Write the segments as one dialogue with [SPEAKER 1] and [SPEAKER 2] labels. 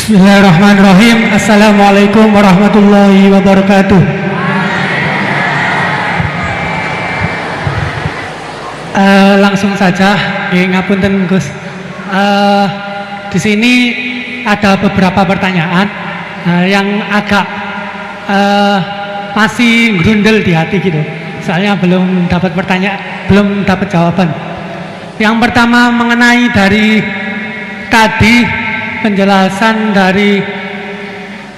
[SPEAKER 1] Bismillahirrahmanirrahim. Assalamualaikum warahmatullahi wabarakatuh. Langsung saja, ngapunten Gus. Di sini ada beberapa pertanyaan yang agak masih grundel di hati gitu. Soalnya belum dapat jawaban. Yang pertama mengenai dari tadi penjelasan dari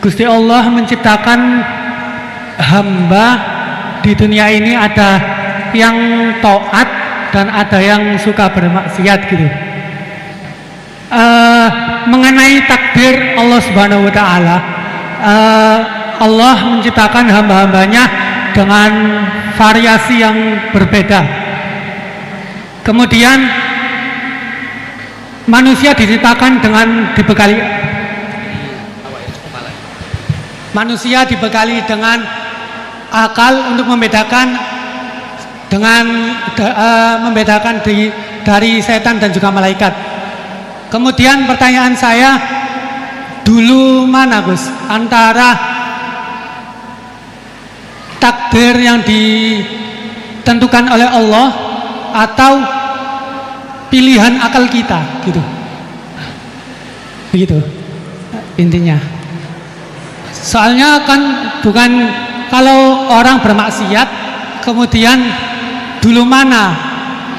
[SPEAKER 1] Gusti Allah menciptakan hamba di dunia ini, ada yang taat dan ada yang suka bermaksiat gitu. Mengenai takdir Allah Subhanahu wa taala, Allah menciptakan hamba-hambanya dengan variasi yang berbeda. Kemudian manusia diciptakan dengan dibekali dengan akal untuk membedakan dari setan dan juga malaikat. Kemudian pertanyaan saya, dulu mana Gus antara takdir yang ditentukan oleh Allah atau pilihan akal kita gitu, begitu intinya. Soalnya kan bukan kalau orang bermaksiat kemudian dulu mana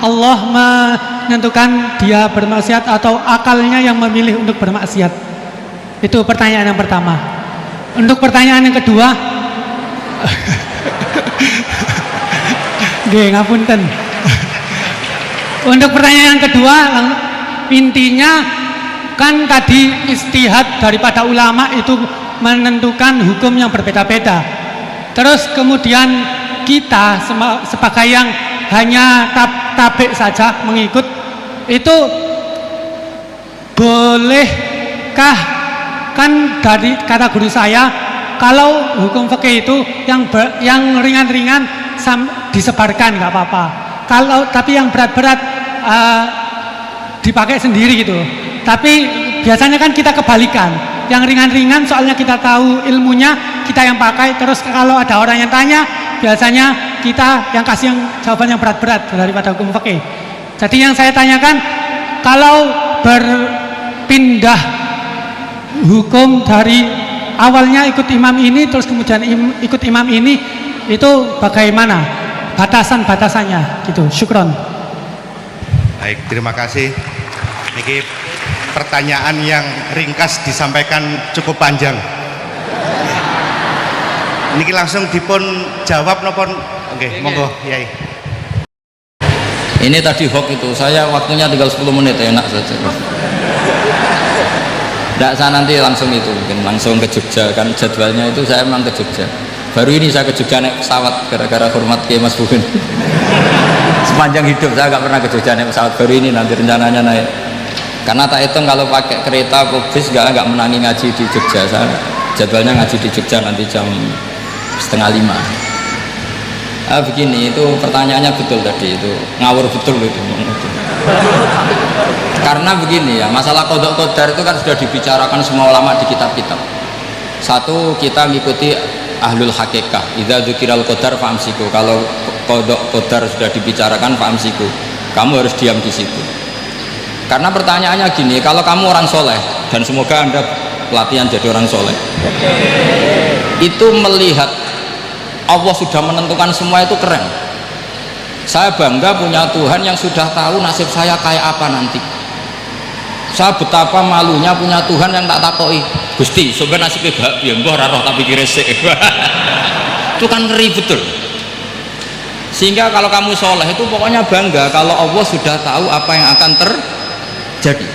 [SPEAKER 1] Allah menentukan dia bermaksiat atau akalnya yang memilih untuk bermaksiat. Itu pertanyaan yang pertama. Untuk pertanyaan yang kedua, ngapunten. Untuk pertanyaan yang kedua, intinya kan tadi ijtihad daripada ulama itu menentukan hukum yang berbeda-beda. Terus kemudian kita sebagai yang hanya tabik saja mengikut, itu bolehkah? Kan dari kata guru saya, kalau hukum fikih itu yang ringan-ringan disebarkan nggak apa-apa. Tapi yang berat-berat dipakai sendiri gitu. Tapi biasanya kan kita kebalikan. Yang ringan-ringan soalnya kita tahu ilmunya, kita yang pakai. Terus kalau ada orang yang tanya, biasanya kita yang kasih yang jawaban yang berat-berat daripada hukum fikih. Jadi yang saya tanyakan, kalau berpindah hukum dari awalnya ikut imam ini terus kemudian ikut imam ini, itu bagaimana batasan-batasannya gitu. Syukron.
[SPEAKER 2] Baik, terima kasih. Niki pertanyaan yang ringkas disampaikan cukup panjang. Niki langsung dipun jawab nopon. Oke, monggo Yai.
[SPEAKER 3] Ini tadi hoax itu, saya waktunya tinggal 10 menit, enak saja. Tidak, saya nanti langsung itu, mungkin langsung ke Jogja, kan jadwalnya itu saya memang ke Jogja. Baru ini saya ke Jogja naik pesawat gara-gara hormat ke Mas Bubun. Sepanjang hidup saya nggak pernah ke Jogja naik pesawat, baru ini nanti rencananya naik. Karena tak hitung kalau pakai kereta atau bis nggak menangi ngaji di Jogja. Saya jadwalnya ngaji di Jogja nanti jam 4:30. Begini, itu pertanyaannya betul tadi, itu ngawur betul itu. Karena begini ya, masalah qadha qadar itu kan sudah dibicarakan semua ulama di kitab-kitab. Satu, kita ngikuti ahlul hakikah, idza dzukiral qadar famsiku. Kalau qadha qadar sudah dibicarakan famsiku, kamu harus diam di situ. Karena pertanyaannya gini, kalau kamu orang soleh, dan semoga Anda pelatihan jadi orang soleh, itu melihat Allah sudah menentukan semua, itu keren. Saya bangga punya Tuhan yang sudah tahu nasib saya kayak apa nanti. Saya betapa malunya punya Tuhan yang tak takoi, Gusti sebenarnya nasibnya bahagia, mbah roh tapi kiresik. Itu kan ngeri betul. Sehingga kalau kamu soleh itu pokoknya bangga kalau Allah sudah tahu apa yang akan terjadi.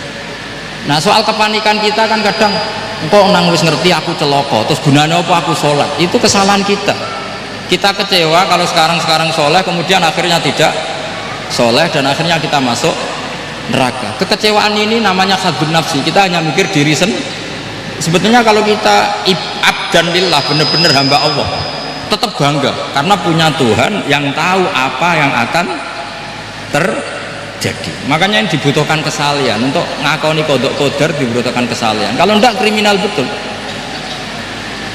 [SPEAKER 3] Nah, soal kepanikan kita kan kadang, kok nang wis ngerti aku celoko, terus gunanya apa aku sholat? Itu kesalahan kita. Kita kecewa kalau sekarang soleh, kemudian akhirnya tidak soleh dan akhirnya kita masuk neraka. Kekecewaan ini namanya khadun nafsi. Kita hanya mikir diri sendiri. Sebetulnya kalau kita abdan lillah, benar-benar hamba Allah, tetap bangga karena punya Tuhan yang tahu apa yang akan terjadi. terjadi. Makanya yang dibutuhkan kesalian untuk ngakoni kodok kodar, dibutuhkan kesalian. Kalau enggak kriminal betul.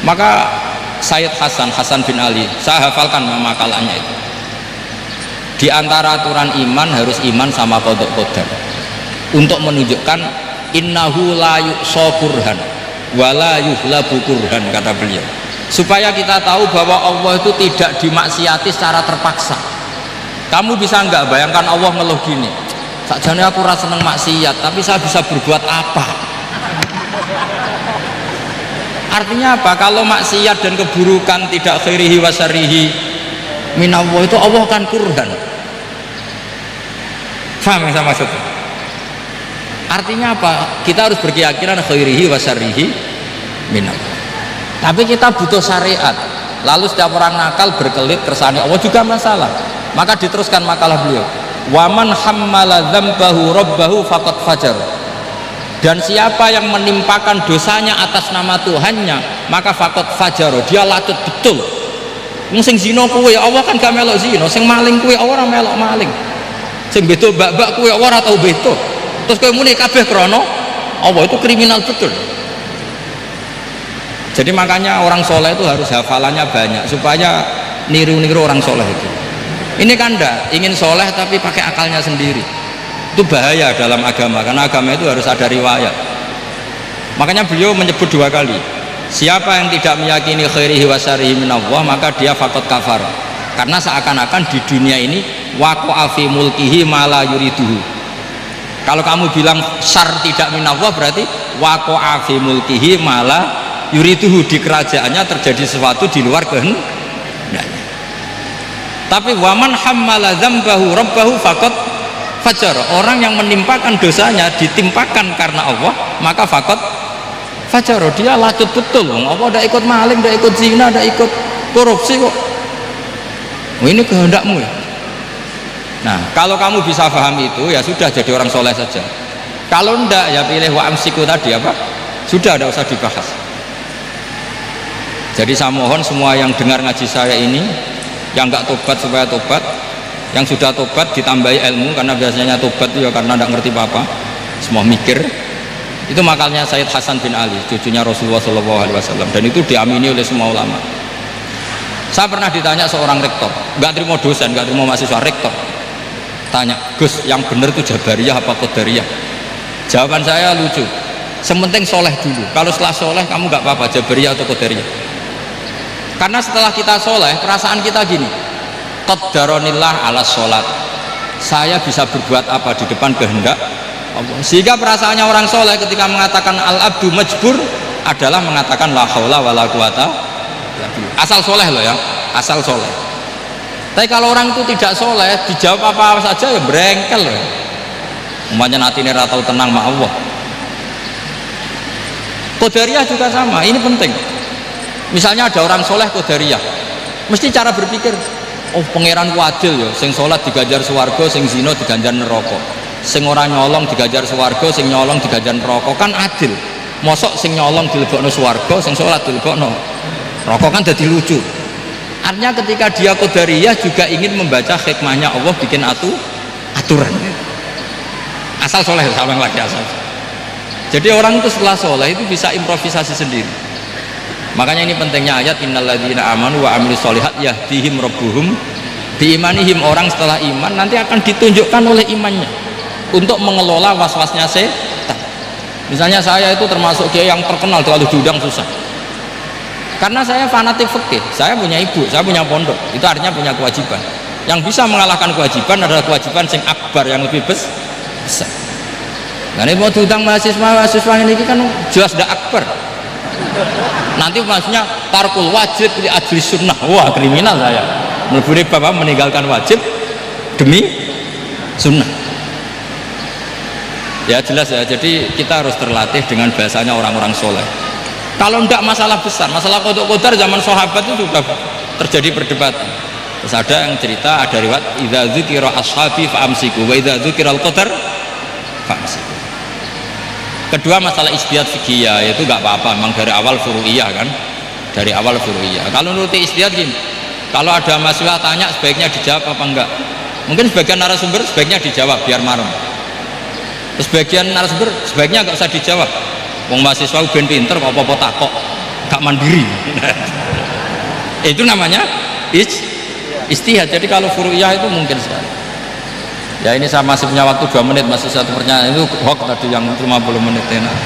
[SPEAKER 3] Maka Sayyid Hasan bin Ali, saya hafalkan makalahnya itu. Di antara aturan iman harus iman sama kodok kodar, untuk menunjukkan innahu la yuqsa kurhan wala yuhlabu kurhan, kata beliau, supaya kita tahu bahwa Allah itu tidak dimaksiati secara terpaksa. Kamu bisa enggak bayangkan Allah ngeluh gini, sakjane aku rasa seneng maksiat tapi saya bisa berbuat apa? Artinya apa? Kalau maksiat dan keburukan tidak khairihi wa syarrihi minallah, itu Allah kan kurhan. Paham yang saya maksud? Artinya apa? Kita harus berkeyakinan khairihi wa syarrihi minallah. Tapi kita butuh syariat. Lalu setiap orang nakal berkelit kersane Allah juga masalah. Maka diteruskan makalah beliau, waman hammala dzambahu rabbahu faqad fajar. Dan siapa yang menimpakan dosanya atas nama Tuhannya, maka faqad fajar, dia lacut betul. Sing zina kuwe Allah kan gak melok zina, sing maling kuwe Allah ora melok maling, sing beto bak-bak kuwe Allah ora tau beto. Terus kowe muni kabeh krana Allah, itu kriminal betul. Jadi makanya orang soleh itu harus hafalannya banyak supaya niru-niru orang soleh itu. Ini kan enggak ingin soleh tapi pakai akalnya sendiri, itu bahaya dalam agama, karena agama itu harus ada riwayat. Makanya beliau menyebut 2 kali, siapa yang tidak meyakini khairihi wa syarrihi minallah maka dia faqad kafar, karena seakan-akan di dunia ini waqa'a fi mulkihi ma la yuriduhu. Kalau kamu bilang syar tidak minallah berarti waqa'a fi mulkihi ma la yuriduhu, di kerajaannya terjadi sesuatu di luar kehendaknya. Tapi waman hammala dzambahu rabbahu faqad fajar, orang yang menimpakan dosanya ditimpakan karena Allah maka faqad fajar, dia lacut betul. Allah tidak ikut maling, tidak ikut zina, tidak ikut korupsi kok. Ini kehendakmu ya. Nah, kalau kamu bisa paham itu ya sudah, jadi orang soleh saja. Kalau enggak ya pilih wa amsiku tadi apa, sudah tidak usah dibahas. Jadi saya mohon semua yang dengar ngaji saya ini, yang enggak tobat supaya tobat, yang sudah tobat ditambahi ilmu, karena biasanya tobat itu ya karena tidak ngerti apa-apa, semua mikir. Itu makalnya Sayyid Hasan bin Ali, cucunya Rasulullah SAW, dan itu diamini oleh semua ulama. Saya pernah ditanya seorang rektor, nggak terima dosen, nggak terima mahasiswa, rektor tanya, Gus yang benar itu Jabariyah apa Qadariyah? Jawaban saya lucu, sementing soleh dulu, kalau setelah soleh kamu nggak apa-apa Jabariyah atau Qadariyah. Karena setelah kita soleh, perasaan kita gini, qaddaronillah ala sholat, saya bisa berbuat apa di depan kehendak Allah. Sehingga perasaannya orang soleh ketika mengatakan al-abdu majbur adalah mengatakan la haula wala quwata, asal soleh loh ya, asal soleh. Tapi kalau orang itu tidak soleh, dijawab apa saja ya brengkel loh. Umpamanya natine ra tau tenang ma Allah. Qadariyah juga sama, ini penting. Misalnya ada orang soleh Qadariyah, mesti cara berpikir, oh pangeran adil ya, sing sholat diganjar swarga, sing zina diganjar neraka, sing ora nyolong diganjar swarga, sing nyolong diganjar neraka, kan adil. Mosok sing nyolong dilebokno swarga, sing sholat dilebokno neraka, kan jadi lucu. Artinya ketika dia Qadariyah juga ingin membaca hikmahnya Allah bikin aturan. Asal soleh, sama lagi asal. Jadi orang itu setelah soleh itu bisa improvisasi sendiri. Makanya ini pentingnya ayat innalladzina amanu wa amilus sholihat yahdihim rabbuhum biimanihim. Orang setelah iman nanti akan ditunjukkan oleh imannya untuk mengelola was-wasnya setan. Misalnya saya itu termasuk kiai yang terkenal, kalau diundang susah. Karena saya fanatik fikih, saya punya ibu, saya punya pondok, itu artinya punya kewajiban. Yang bisa mengalahkan kewajiban adalah kewajiban sing akbar, yang lebih besar. Nah ini mau diundang mahasiswa ini kan jelas tidak akbar. Nanti maksudnya tarkul wajib di ajli sunnah, wah kriminal saya. Meleburi bapak meninggalkan wajib demi sunnah. Ya jelas ya, jadi kita harus terlatih dengan bahasanya orang-orang soleh. Kalau tidak masalah besar, masalah qada qadar zaman sahabat itu juga terjadi perdebatan. Terus ada yang cerita, ada riwayat idza dzukira ashabi fa amsiku wa idza dzukiral qadar fa amsiku. Kedua masalah ijtihad fikih, yaitu nggak apa-apa, memang dari awal furu'iyah kan, dari awal furu'iyah. Kalau nuruti ijtihad gini, kalau ada mahasiswa tanya sebaiknya dijawab apa enggak, Mungkin sebagian narasumber sebaiknya dijawab biar marem. Terus sebagian narasumber sebaiknya nggak usah dijawab. Wong mahasiswa ben pinter kok apa-apa takok, gak mandiri. Itu namanya istihad. Jadi kalau furu'iyah itu mungkin sekali. Ya ini saya masih punya waktu 2 menit, masih satu pertanyaan itu hoax tadi yang 50 menit enak.